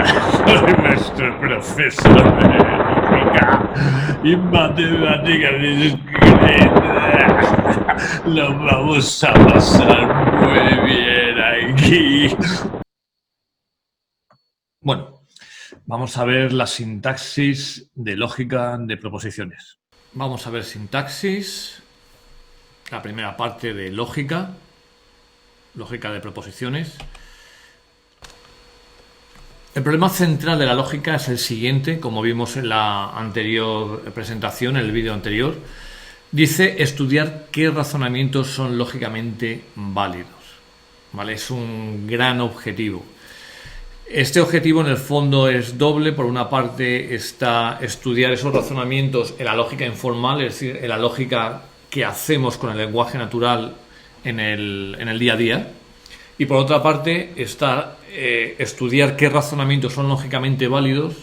Soy nuestro profesor de lógica y matemáticas discretas. Lo vamos a pasar muy bien aquí. Bueno, vamos a ver la sintaxis de lógica de proposiciones. Vamos a ver sintaxis, la primera parte de lógica de proposiciones. El problema central de la lógica es el siguiente, como vimos en la anterior presentación, en el vídeo anterior. Dice estudiar qué razonamientos son lógicamente válidos. ¿Vale? Es un gran objetivo. Este objetivo en el fondo es doble. Por una parte está estudiar esos razonamientos en la lógica informal, es decir, en la lógica que hacemos con el lenguaje natural en el día a día. Y por otra parte está estudiar qué razonamientos son lógicamente válidos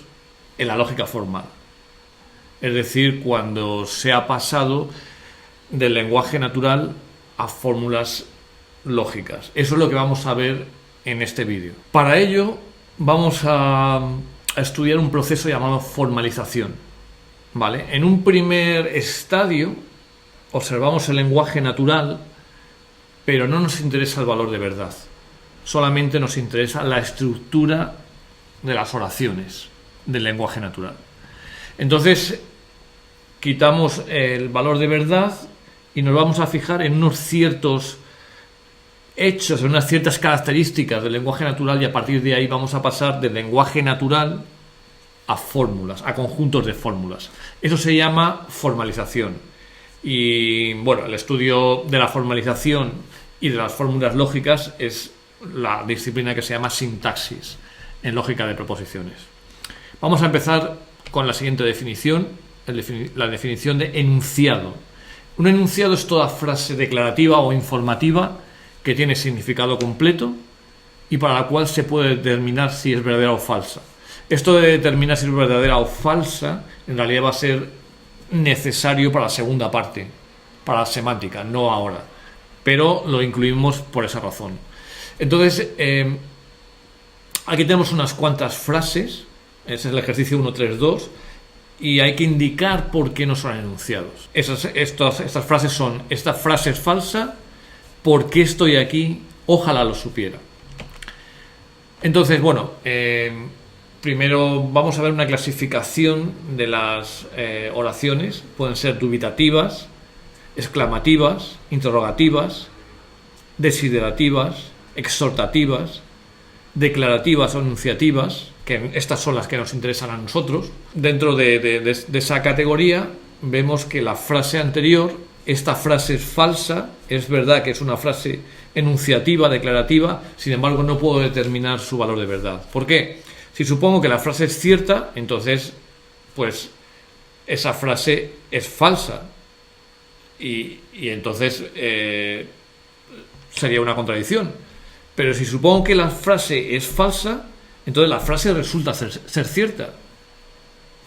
en la lógica formal. Es decir, cuando se ha pasado del lenguaje natural a fórmulas lógicas. Eso es lo que vamos a ver en este vídeo. Para ello vamos a estudiar un proceso llamado formalización. ¿Vale? En un primer estadio observamos el lenguaje natural, pero no nos interesa el valor de verdad. Solamente nos interesa la estructura de las oraciones del lenguaje natural. Entonces, quitamos el valor de verdad y nos vamos a fijar en unos ciertos hechos, en unas ciertas características del lenguaje natural, y a partir de ahí vamos a pasar del lenguaje natural a fórmulas, a conjuntos de fórmulas. Eso se llama formalización. Y bueno, el estudio de la formalización y de las fórmulas lógicas es la disciplina que se llama sintaxis en lógica de proposiciones. Vamos a empezar con la siguiente definición, la definición de enunciado. Un enunciado es toda frase declarativa o informativa que tiene significado completo y para la cual se puede determinar si es verdadera o falsa. Esto de determinar si es verdadera o falsa en realidad va a ser necesario para la segunda parte, para la semántica, no ahora, pero lo incluimos por esa razón. Entonces, aquí tenemos unas cuantas frases, ese es el ejercicio 1.3.2, y hay que indicar por qué no son enunciados. Estas frases son: esta frase es falsa, ¿por qué estoy aquí? Ojalá lo supiera. Entonces, bueno, primero vamos a ver una clasificación de las oraciones. Pueden ser dubitativas, exclamativas, interrogativas, desiderativas, exhortativas, declarativas o enunciativas, que estas son las que nos interesan a nosotros. Dentro de esa categoría vemos que la frase anterior, esta frase es falsa, es verdad que es una frase enunciativa, declarativa, sin embargo no puedo determinar su valor de verdad. ¿Por qué? Si supongo que la frase es cierta, entonces pues esa frase es falsa y entonces sería una contradicción. Pero si supongo que la frase es falsa, entonces la frase resulta ser cierta.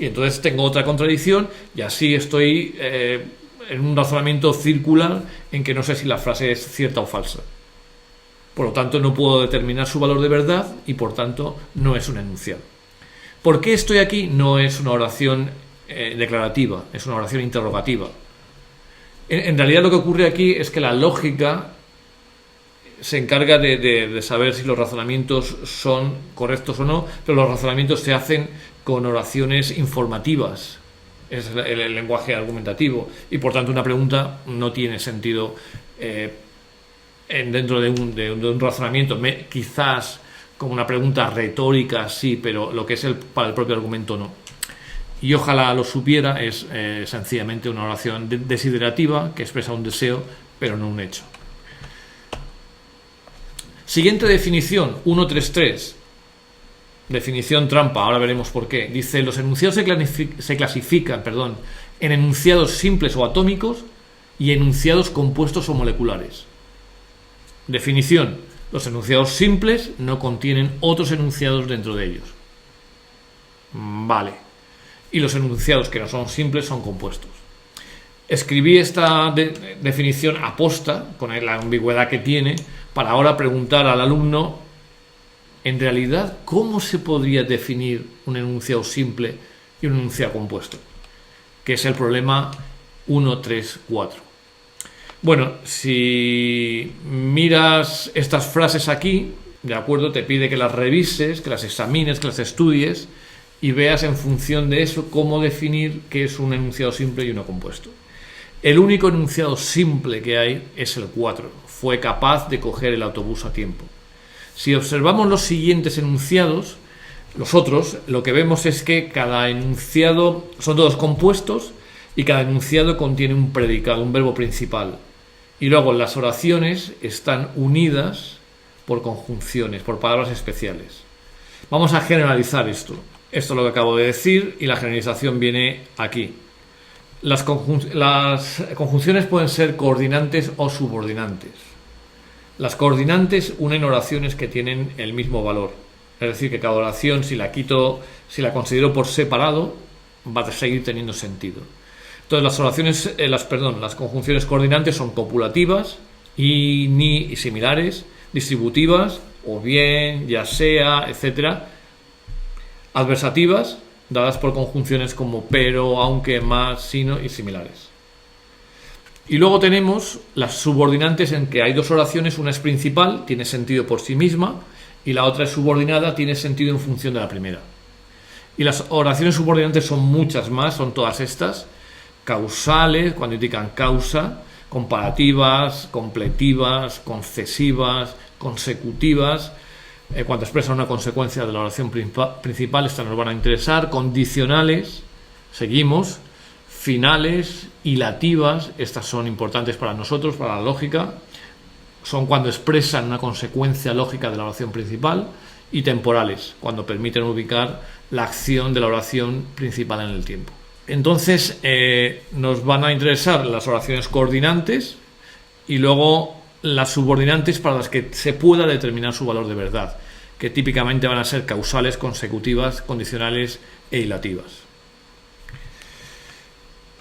Y entonces tengo otra contradicción y así estoy en un razonamiento circular en que no sé si la frase es cierta o falsa. Por lo tanto, no puedo determinar su valor de verdad y por tanto no es un enunciado. ¿Por qué estoy aquí? No es una oración declarativa, es una oración interrogativa. En realidad lo que ocurre aquí es que la lógica se encarga de saber si los razonamientos son correctos o no, pero los razonamientos se hacen con oraciones informativas. Es el lenguaje argumentativo y por tanto una pregunta no tiene sentido dentro de un razonamiento. Quizás como una pregunta retórica sí, pero lo que es para el propio argumento no. Y ojalá lo supiera es sencillamente una oración desiderativa que expresa un deseo pero no un hecho. Siguiente definición, 1.3.3. Definición trampa, ahora veremos por qué. Dice: los enunciados se clasifican en enunciados simples o atómicos y enunciados compuestos o moleculares. Definición: los enunciados simples no contienen otros enunciados dentro de ellos. Vale. Y los enunciados que no son simples son compuestos. Escribí esta definición aposta, con la ambigüedad que tiene, para ahora preguntar al alumno en realidad, ¿cómo se podría definir un enunciado simple y un enunciado compuesto? Que es el problema 1, 3, 4. Bueno, si miras estas frases aquí, de acuerdo, te pide que las revises, que las examines, que las estudies y veas en función de eso cómo definir qué es un enunciado simple y uno compuesto. El único enunciado simple que hay es el 4. Fue capaz de coger el autobús a tiempo. Si observamos los siguientes enunciados, los otros, lo que vemos es que cada enunciado son todos compuestos y cada enunciado contiene un predicado, un verbo principal. Y luego las oraciones están unidas por conjunciones, por palabras especiales. Vamos a generalizar esto. Esto es lo que acabo de decir y la generalización viene aquí. Las conjunciones pueden ser coordinantes o subordinantes. Las coordinantes unen oraciones que tienen el mismo valor. Es decir, que cada oración, si la considero por separado, va a seguir teniendo sentido. Entonces, las conjunciones coordinantes son copulativas, y, ni y similares, distributivas, o bien, ya sea, etc. Adversativas, dadas por conjunciones como pero, aunque, más, sino y similares. Y luego tenemos las subordinantes en que hay dos oraciones, una es principal, tiene sentido por sí misma, y la otra es subordinada, tiene sentido en función de la primera. Y las oraciones subordinantes son muchas más, son todas estas: causales, cuando indican causa, comparativas, completivas, concesivas, consecutivas, cuando expresan una consecuencia de la oración principal, estas nos van a interesar, condicionales, seguimos, finales, hilativas, estas son importantes para nosotros, para la lógica, son cuando expresan una consecuencia lógica de la oración principal, y temporales, cuando permiten ubicar la acción de la oración principal en el tiempo. Entonces nos van a interesar las oraciones coordinantes y luego las subordinantes para las que se pueda determinar su valor de verdad, que típicamente van a ser causales, consecutivas, condicionales e hilativas.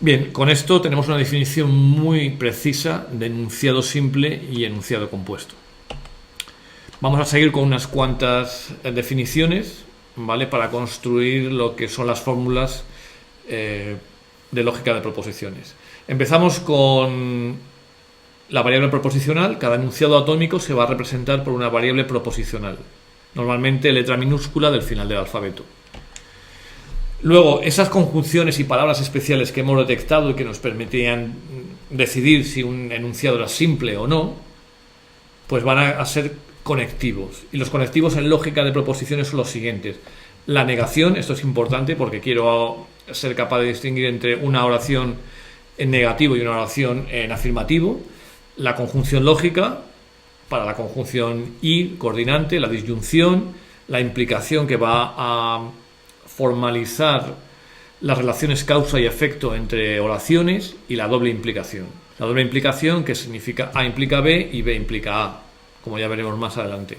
Bien, con esto tenemos una definición muy precisa de enunciado simple y enunciado compuesto. Vamos a seguir con unas cuantas definiciones, ¿vale?, para construir lo que son las fórmulas de lógica de proposiciones. Empezamos con la variable proposicional. Cada enunciado atómico se va a representar por una variable proposicional, normalmente letra minúscula del final del alfabeto. Luego, esas conjunciones y palabras especiales que hemos detectado y que nos permitían decidir si un enunciado era simple o no, pues van a ser conectivos. Y los conectivos en lógica de proposiciones son los siguientes: la negación, esto es importante porque quiero ser capaz de distinguir entre una oración en negativo y una oración en afirmativo. La conjunción lógica, para la conjunción y coordinante, la disyunción, la implicación, que va a formalizar las relaciones causa y efecto entre oraciones, y la doble implicación. La doble implicación, que significa A implica B y B implica A, como ya veremos más adelante.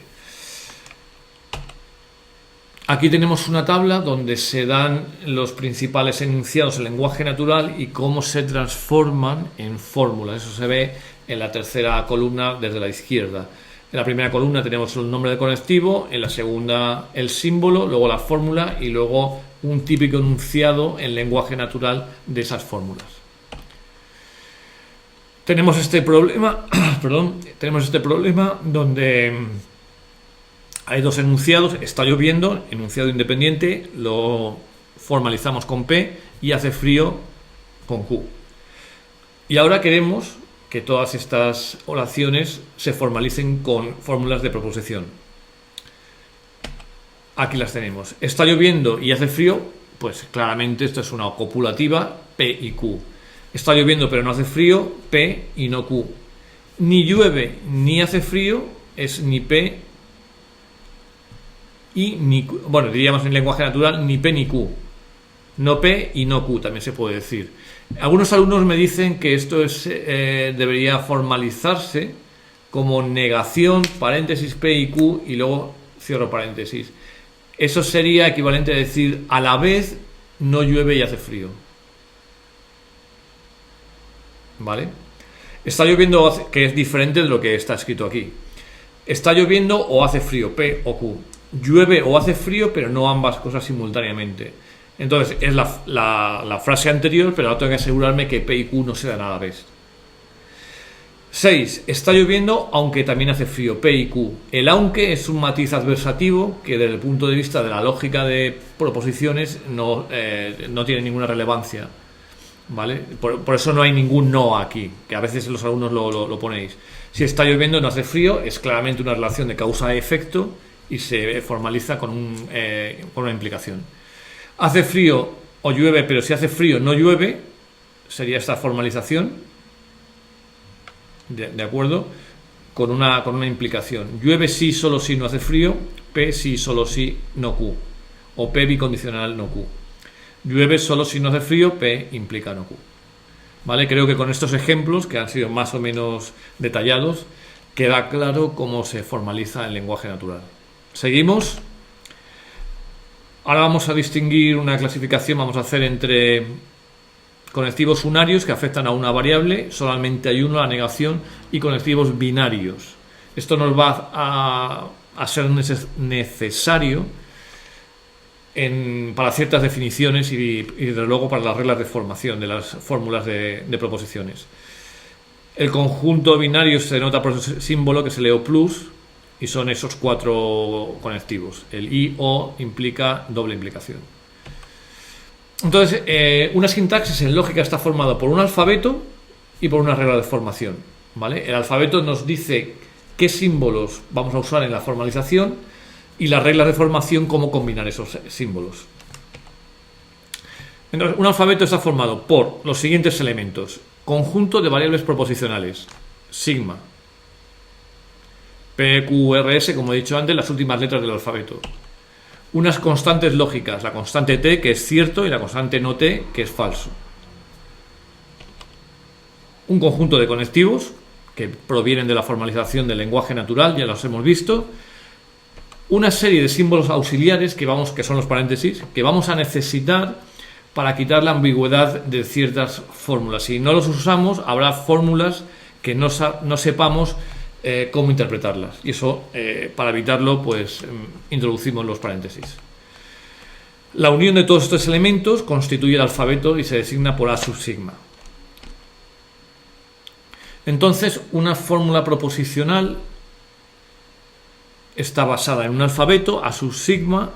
Aquí tenemos una tabla donde se dan los principales enunciados en lenguaje natural y cómo se transforman en fórmulas. Eso se ve en la tercera columna desde la izquierda. En la primera columna tenemos el nombre del conectivo, en la segunda el símbolo, luego la fórmula y luego un típico enunciado en lenguaje natural de esas fórmulas. Tenemos este problema, donde hay dos enunciados. Está lloviendo, enunciado independiente, lo formalizamos con P, y hace frío con Q. Y ahora queremos que todas estas oraciones se formalicen con fórmulas de proposición. Aquí las tenemos. Está lloviendo y hace frío, pues claramente esto es una copulativa, P y Q. Está lloviendo pero no hace frío, P y no Q. Ni llueve ni hace frío es ni P y ni Q. Bueno, diríamos en lenguaje natural ni P ni Q. No P y no Q también se puede decir. Algunos alumnos me dicen que esto debería formalizarse como negación, paréntesis, P y Q, y luego cierro paréntesis. Eso sería equivalente a decir: a la vez no llueve y hace frío. ¿Vale? Está lloviendo, que es diferente de lo que está escrito aquí. Está lloviendo o hace frío, P o Q. llueve o hace frío, pero no ambas cosas simultáneamente. Entonces es la frase anterior, pero ahora tengo que asegurarme que P y Q no se dan a la vez. 6. Está lloviendo aunque también hace frío, P y Q. El aunque es un matiz adversativo que desde el punto de vista de la lógica de proposiciones no tiene ninguna relevancia, ¿vale? Por eso no hay ningún no aquí, que a veces los alumnos lo ponéis. Si está lloviendo no hace frío, es claramente una relación de causa y efecto y se formaliza con una implicación. Hace frío o llueve, pero si hace frío no llueve, sería esta formalización. De acuerdo, con una implicación. Llueve si, solo si no hace frío. P si, solo si, no Q. O P bicondicional, no Q. Llueve solo si no hace frío. P implica no Q. ¿Vale? Creo que con estos ejemplos, que han sido más o menos detallados, queda claro cómo se formaliza el lenguaje natural. Seguimos. Ahora vamos a distinguir una clasificación. Vamos a hacer entre conectivos unarios que afectan a una variable, solamente hay uno, la negación, y conectivos binarios. Esto nos va a ser necesario para ciertas definiciones y desde luego para las reglas de formación de las fórmulas de proposiciones. El conjunto binario se denota por ese símbolo que se lee O+, y son esos 4 conectivos. El I, O implica doble implicación. Entonces, una sintaxis en lógica está formada por un alfabeto y por una regla de formación, ¿vale? El alfabeto nos dice qué símbolos vamos a usar en la formalización y las reglas de formación cómo combinar esos símbolos. Entonces, un alfabeto está formado por los siguientes elementos: conjunto de variables proposicionales, sigma, P, Q, R, S, como he dicho antes, las últimas letras del alfabeto. Unas constantes lógicas, la constante T, que es cierto, y la constante no T, que es falso. Un conjunto de conectivos, que provienen de la formalización del lenguaje natural, ya los hemos visto. Una serie de símbolos auxiliares, que son los paréntesis, que vamos a necesitar para quitar la ambigüedad de ciertas fórmulas. Si no los usamos, habrá fórmulas que no sepamos cómo interpretarlas, y eso para evitarlo pues introducimos los paréntesis. La unión de todos estos elementos constituye el alfabeto y se designa por A sub sigma. Entonces, una fórmula proposicional está basada en un alfabeto A sub sigma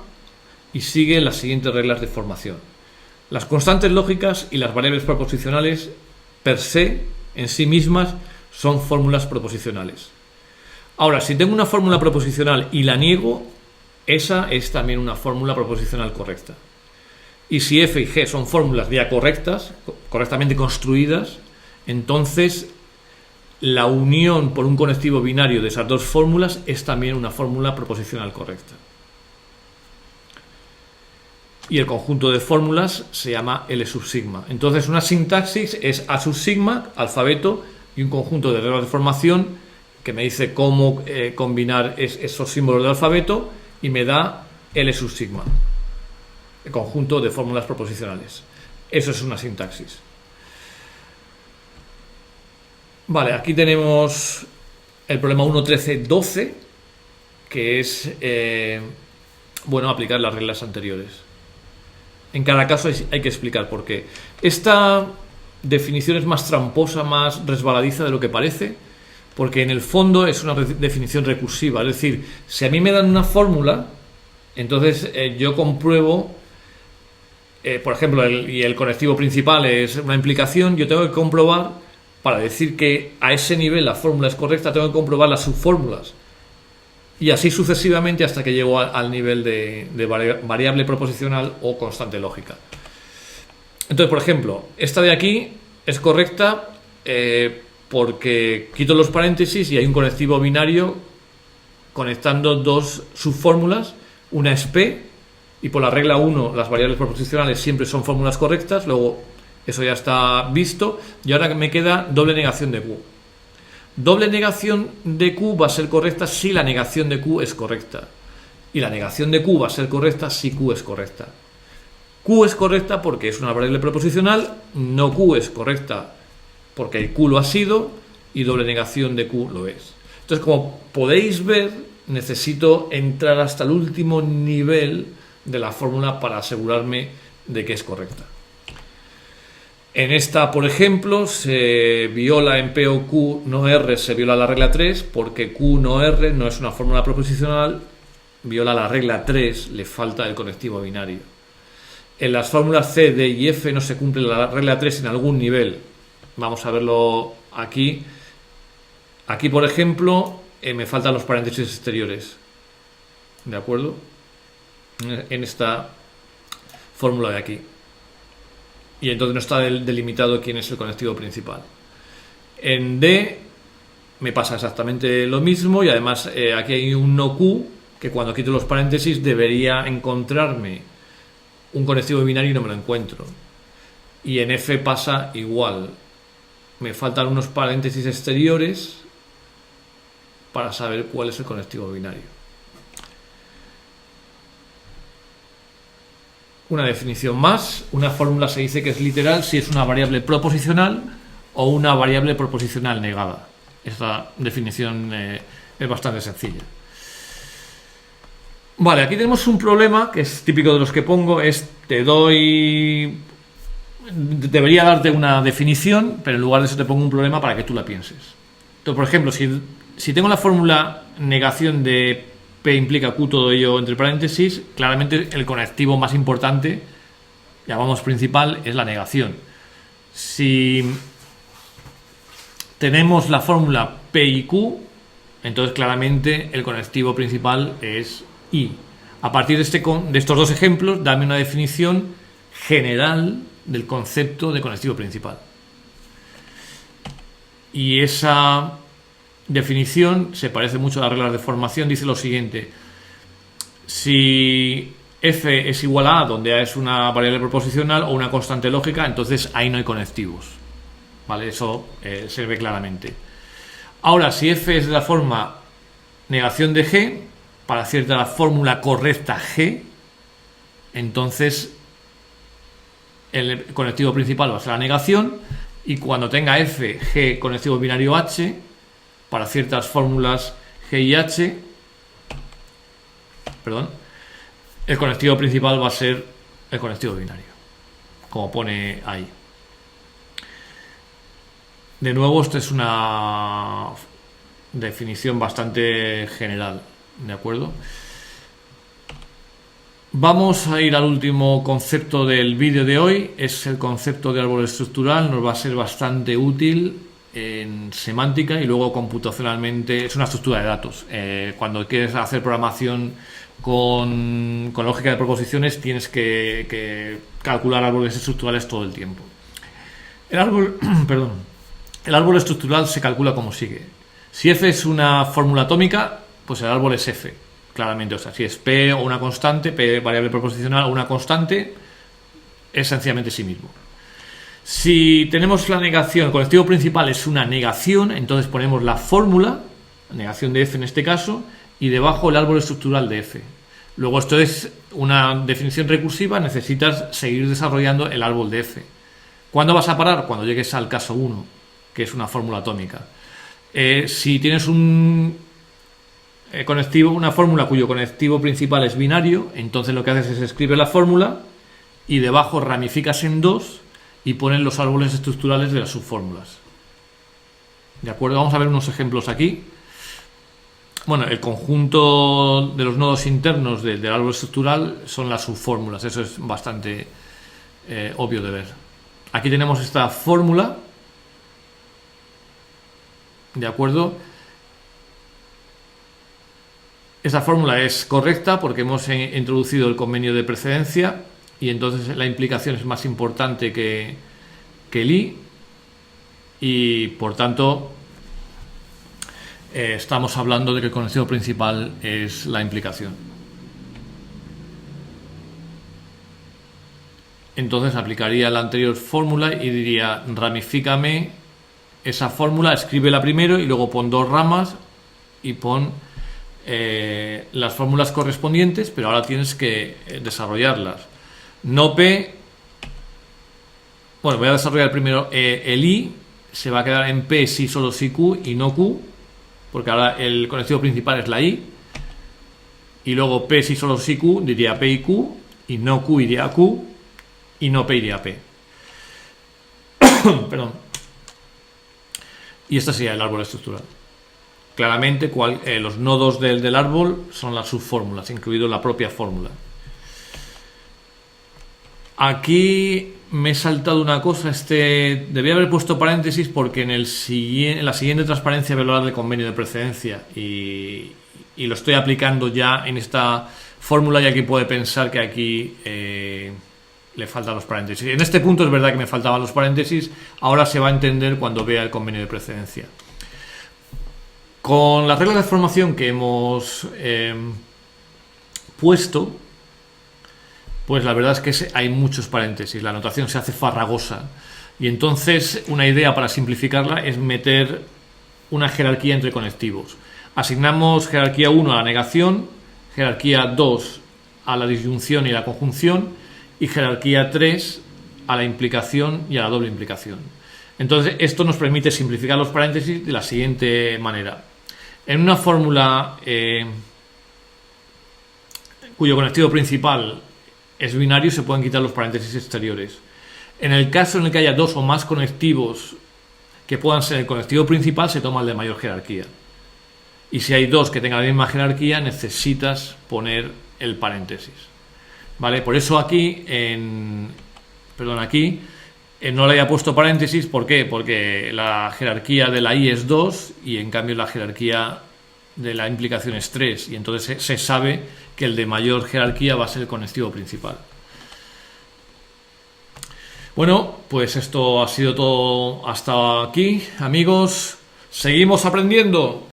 y sigue las siguientes reglas de formación. Las constantes lógicas y las variables proposicionales per se, en sí mismas, son fórmulas proposicionales. Ahora, si tengo una fórmula proposicional y la niego, esa es también una fórmula proposicional correcta. Y si F y G son fórmulas ya correctas, correctamente construidas, entonces la unión por un conectivo binario de esas dos fórmulas es también una fórmula proposicional correcta. Y el conjunto de fórmulas se llama L sub sigma. Entonces una sintaxis es A sub sigma, alfabeto, y un conjunto de reglas de formación que me dice cómo combinar esos símbolos del alfabeto y me da L sub sigma, el conjunto de fórmulas proposicionales. Eso es una sintaxis. Vale, aquí tenemos el problema 1.13.12, que es aplicar las reglas anteriores. En cada caso hay que explicar por qué. Esta definición es más tramposa, más resbaladiza de lo que parece, porque en el fondo es una definición recursiva. Es decir, si a mí me dan una fórmula, entonces yo compruebo, por ejemplo, el conectivo principal es una implicación, yo tengo que comprobar, para decir que a ese nivel la fórmula es correcta, tengo que comprobar las subfórmulas. Y así sucesivamente hasta que llego al nivel de variable proposicional o constante lógica. Entonces, por ejemplo, esta de aquí es correcta porque quito los paréntesis y hay un conectivo binario conectando dos subfórmulas. Una es P, y por la regla 1 las variables proposicionales siempre son fórmulas correctas. Luego eso ya está visto, y ahora me queda doble negación de Q. Doble negación de Q va a ser correcta si la negación de Q es correcta, y la negación de Q va a ser correcta si Q es correcta. Q es correcta porque es una variable proposicional, no Q es correcta porque Q lo ha sido y doble negación de Q lo es. Entonces, como podéis ver, necesito entrar hasta el último nivel de la fórmula para asegurarme de que es correcta. En esta, por ejemplo, se viola en P o Q no R, se viola la regla 3, porque Q no R no es una fórmula proposicional, viola la regla 3, le falta el conectivo binario. En las fórmulas C, D y F no se cumple la regla 3 en algún nivel. Vamos a verlo aquí. Aquí, por ejemplo, me faltan los paréntesis exteriores. ¿De acuerdo? En esta fórmula de aquí. Y entonces no está delimitado quién es el conectivo principal. En D me pasa exactamente lo mismo y además aquí hay un no Q que cuando quito los paréntesis debería encontrarme un conectivo binario y no me lo encuentro. Y en F pasa igual. Me faltan unos paréntesis exteriores para saber cuál es el conectivo binario. Una definición más, una fórmula se dice que es literal si es una variable proposicional o una variable proposicional negada. Esta definición es bastante sencilla. Vale, aquí tenemos un problema que es típico de los que pongo, es debería darte una definición, pero en lugar de eso te pongo un problema para que tú la pienses. Entonces, por ejemplo, si tengo la fórmula negación de P implica Q, todo ello entre paréntesis, claramente el conectivo más importante, llamamos principal, es la negación. Si tenemos la fórmula P y Q, entonces claramente el conectivo principal es I. A partir de estos dos ejemplos, dame una definición general del concepto de conectivo principal. Y esa definición se parece mucho a las reglas de formación, dice lo siguiente: si F es igual a A, donde A es una variable proposicional o una constante lógica, entonces ahí no hay conectivos. ¿Vale? Eso se ve claramente. Ahora, si F es de la forma negación de G, para cierta fórmula correcta G, entonces el conectivo principal va a ser la negación, y cuando tenga F, G, conectivo binario H, para ciertas fórmulas G y H, el conectivo principal va a ser el conectivo binario, como pone ahí. De nuevo, esta es una definición bastante general, ¿de acuerdo? Vamos a ir al último concepto del vídeo de hoy, es el concepto de árbol estructural. Nos va a ser bastante útil en semántica y luego computacionalmente. Es una estructura de datos. Cuando quieres hacer programación con lógica de proposiciones, tienes que calcular árboles estructurales todo el tiempo. El árbol estructural se calcula como sigue. Si F es una fórmula atómica, pues el árbol es F, claramente. O sea, si es P o una constante, P variable proposicional o una constante, es sencillamente sí mismo. Si tenemos la negación, el conectivo principal es una negación, entonces ponemos la fórmula, negación de F en este caso, y debajo el árbol estructural de F. Luego esto es una definición recursiva, necesitas seguir desarrollando el árbol de F. ¿Cuándo vas a parar? Cuando llegues al caso 1, que es una fórmula atómica. Si tienes una fórmula cuyo conectivo principal es binario, entonces lo que haces es escribir la fórmula y debajo ramificas en 2 y pones los árboles estructurales de las subfórmulas. ¿De acuerdo? Vamos a ver unos ejemplos aquí. Bueno, el conjunto de los nodos internos del árbol estructural son las subfórmulas. Eso es bastante obvio de ver. Aquí tenemos esta fórmula. ¿De acuerdo? Esta fórmula es correcta porque hemos introducido el convenio de precedencia y entonces la implicación es más importante que el I y por tanto estamos hablando de que el conectivo principal es la implicación. Entonces aplicaría la anterior fórmula y diría: ramifícame esa fórmula, escríbela primero y luego pon 2 ramas y pon las fórmulas correspondientes, pero ahora tienes que desarrollarlas. No P. Bueno, voy a desarrollar primero el I, se va a quedar en P si solo si Q y no Q, porque ahora el conectivo principal es la I. y luego P si solo si Q diría P y Q, y no Q iría a Q, y no P iría a P. Perdón. Y este sería el árbol estructural. Claramente los nodos del árbol son las subfórmulas, incluido la propia fórmula. Aquí me he saltado una cosa, debía haber puesto paréntesis porque en la siguiente transparencia voy a hablar del convenio de precedencia y lo estoy aplicando ya en esta fórmula, y aquí puede pensar que aquí le faltan los paréntesis. En este punto es verdad que me faltaban los paréntesis, ahora se va a entender cuando vea el convenio de precedencia. Con las reglas de formación que hemos puesto, pues la verdad es que hay muchos paréntesis, la notación se hace farragosa, y entonces una idea para simplificarla es meter una jerarquía entre conectivos. Asignamos jerarquía 1 a la negación, jerarquía 2 a la disyunción y la conjunción, y jerarquía 3 a la implicación y a la doble implicación. Entonces esto nos permite simplificar los paréntesis de la siguiente manera. En una fórmula cuyo conectivo principal es binario, se pueden quitar los paréntesis exteriores. En el caso en el que haya dos o más conectivos que puedan ser el conectivo principal, se toma el de mayor jerarquía. Y si hay dos que tengan la misma jerarquía, necesitas poner el paréntesis. ¿Vale? Por eso aquí, no le haya puesto paréntesis. ¿Por qué? Porque la jerarquía de la I es 2 y en cambio la jerarquía de la implicación es 3. Y entonces se sabe que el de mayor jerarquía va a ser el conectivo principal. Bueno, pues esto ha sido todo hasta aquí, amigos. Seguimos aprendiendo.